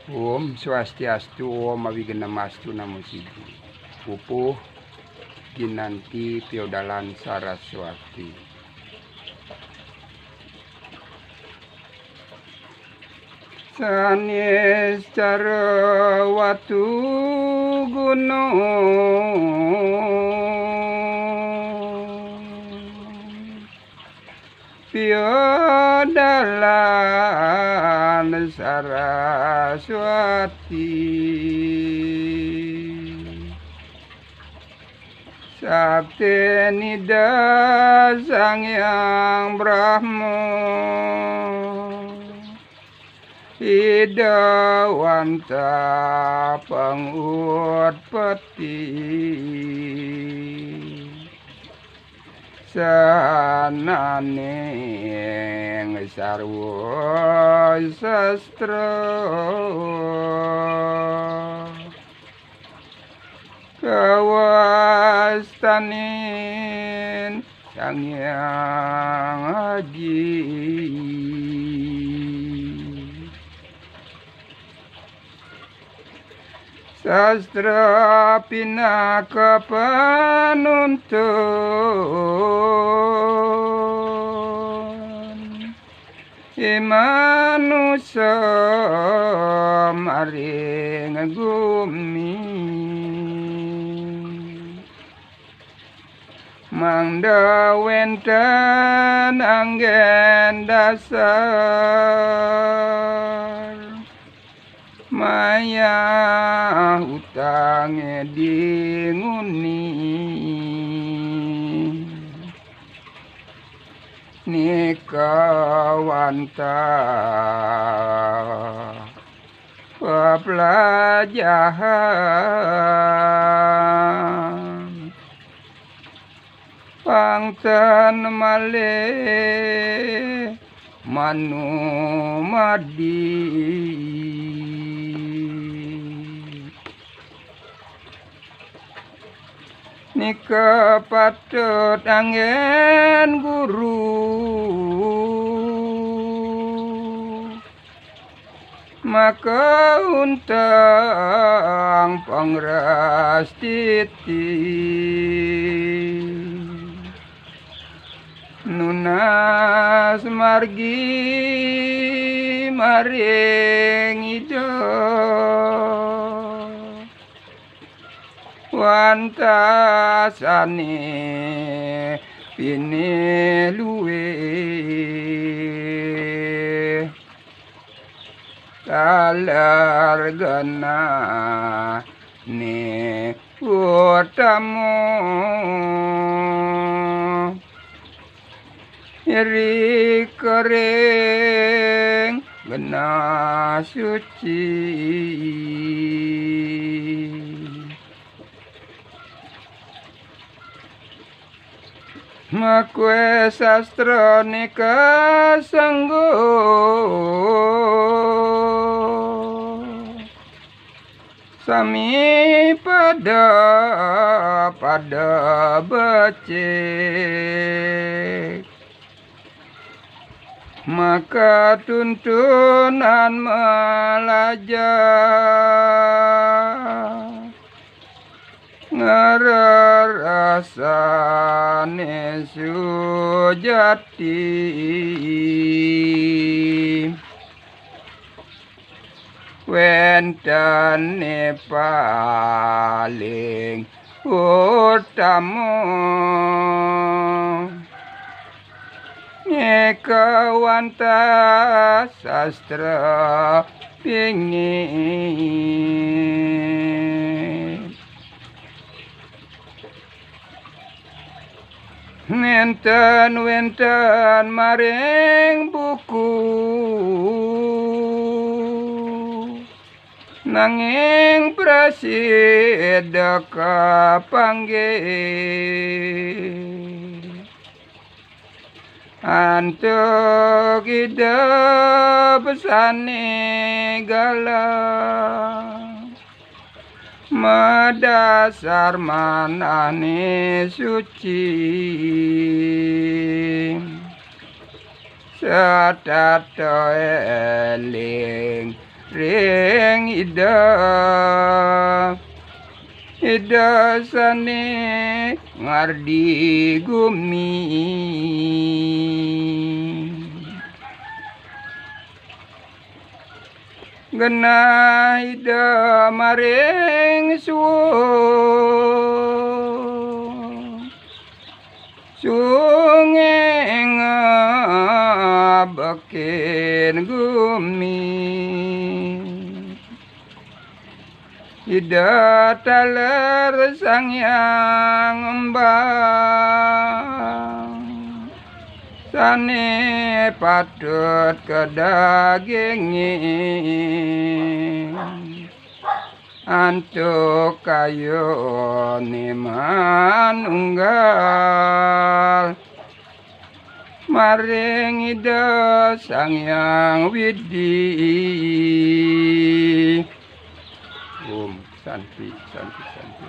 Om Swastiastu, Om Awigenamastu Namo Siji. Pupuh Ginanti Piodalan Saraswati. Sanes cara watu gunung Piodalan Saraswati. Sakti Nida Sang Hyang Brahma Hidawanta Pangutpati Sananing sarwa sastra kawastanin Sang Hyang Haji Sastra pinaka panuntun Imanusa maring gumi Mangda wenten anggen dasar Maya utange dinguni Nikawanta Pepelajahan Pangten malih manumadi Nika patut angin guru Maka untang pangrastiti Nunas margi maring idoh Wantasane pineluwe kalargana ne utamo iri kering gena suci Makwe sastra nika sanggo Sami pada becek Maka tuntunan melajar Ngerasane sujati Wentane paling utama Nikawanta sastra pingin Wenten maring buku Nanging prasida kapanggih Antuk hidup pesane galang Madasar manane suci Satato eling ring ida sane ngardi gumi genah ida maring sunge ngabekin gumi ida taler sangyang embang sane patut kedagingin antuk kayo ni manunggal maring ida sangyang widi. Om Santi Santi Santi.